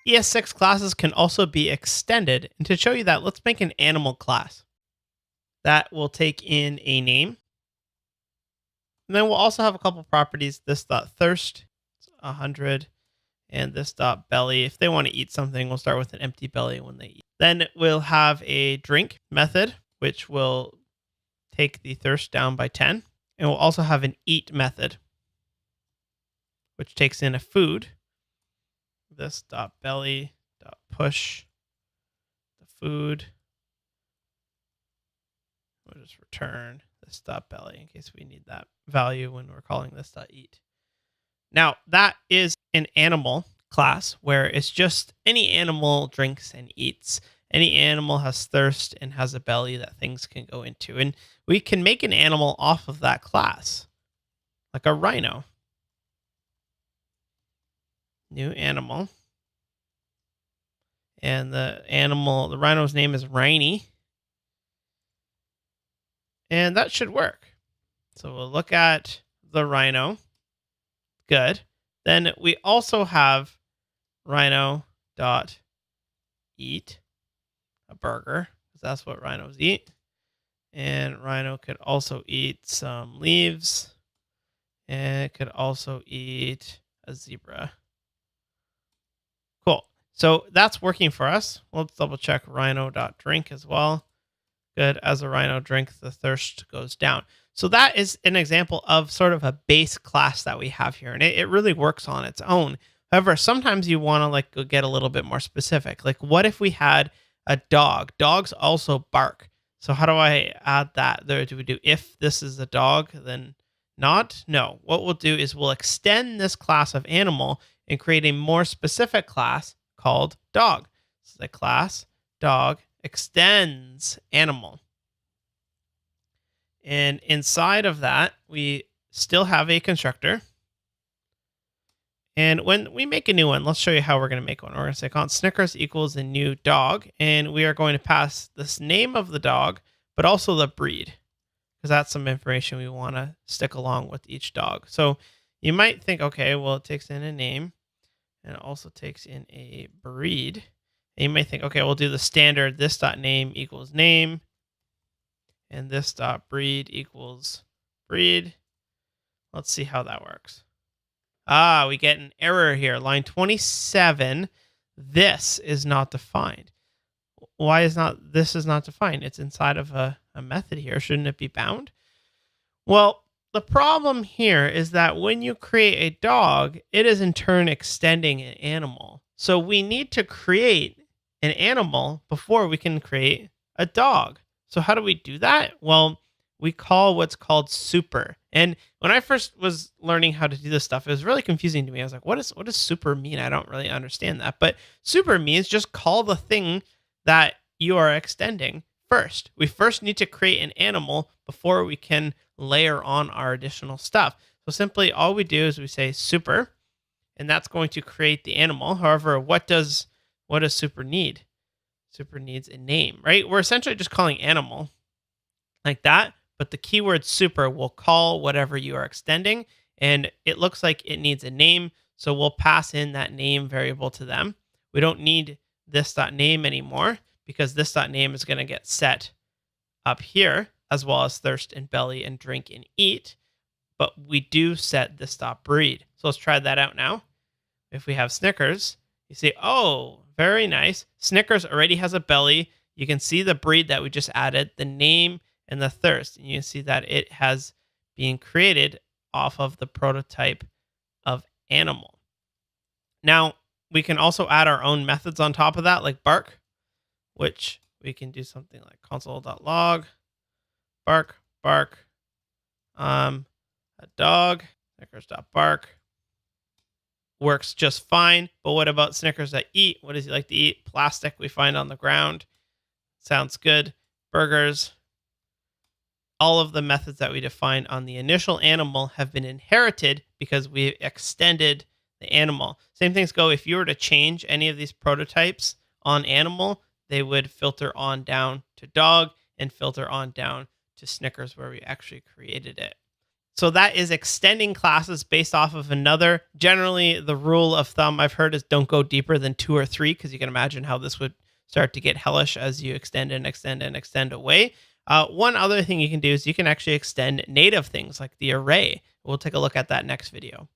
ES6 classes can also be extended. And to show you that, let's make an animal class. That will take in a name. And then we'll also have a couple properties. This dot thirst, 100, and this dot belly. If they want to eat something, we'll start with an empty belly when they eat. Then we'll have a drink method, which will take the thirst down by 10. And we'll also have an eat method, which takes in a food. This dot belly dot push the food. We'll just return this dot belly in case we need that value when we're calling this dot eat. Now that is an animal class where it's just any animal drinks and eats. Any animal has thirst and has a belly that things can go into. And we can make an animal off of that class, like a rhino. New animal. And the rhino's name is Rhiney. And that should work. So we'll look at the rhino. Good. Then we also have rhino dot eat a burger, because that's what rhinos eat. And rhino could also eat some leaves. And it could also eat a zebra. Cool. So that's working for us. Let's double check rhino.drink as well. Good. As a rhino drink, the thirst goes down. So that is an example of sort of a base class that we have here. And it really works on its own. However, sometimes you want to like go get a little bit more specific. Like what if we had a dog? Dogs also bark. So how do I add that? Do we do if this is a dog, then not? No. What we'll do is we'll extend this class of animal and create a more specific class called dog. So the class dog extends animal. And inside of that, we still have a constructor. And when we make a new one, let's show you how we're going to make one. We're going to say const Snickers equals a new dog. And we are going to pass this name of the dog, but also the breed, because that's some information we want to stick along with each dog. So you might think, okay, well, it takes in a name and it also takes in a breed. And you might think, okay, we'll do the standard this dot name equals name and this dot breed equals breed. Let's see how that works. We get an error here. Line 27, this is not defined. Why is this is not defined? It's inside of a method here. Shouldn't it be bound? Well, the problem here is that when you create a dog, it is in turn extending an animal. So we need to create an animal before we can create a dog. So how do we do that? Well, we call what's called super. And when I first was learning how to do this stuff, it was really confusing to me. I was like, what does super mean? I don't really understand that. But super means just call the thing that you are extending first. We first need to create an animal before we can layer on our additional stuff. So simply all we do is we say super, and that's going to create the animal. However, what does super need? Super needs a name, right? We're essentially just calling animal like that, but the keyword super will call whatever you are extending, and it looks like it needs a name, so we'll pass in that name variable to them. We don't need this dot name anymore because this dot name is going to get set up here, as well as thirst and belly and drink and eat, but we do set this dot breed. So let's try that out now. If we have Snickers, you see, oh, very nice. Snickers already has a belly. You can see the breed that we just added, the name, and the thirst. And you can see that it has been created off of the prototype of animal. Now, we can also add our own methods on top of that, like bark, which we can do something like console.log, bark, a dog, Snickers.bark. Works just fine. But what about Snickers.eat? What does he like to eat? Plastic we find on the ground. Sounds good. Burgers. All of the methods that we defined on the initial animal have been inherited because we extended the animal. Same things go if you were to change any of these prototypes on animal, they would filter on down to dog and filter on down to Snickers where we actually created it. So that is extending classes based off of another. Generally, the rule of thumb I've heard is don't go deeper than 2 or 3, because you can imagine how this would start to get hellish as you extend and extend and extend away. One other thing you can do is you can actually extend native things like the array. We'll take a look at that next video.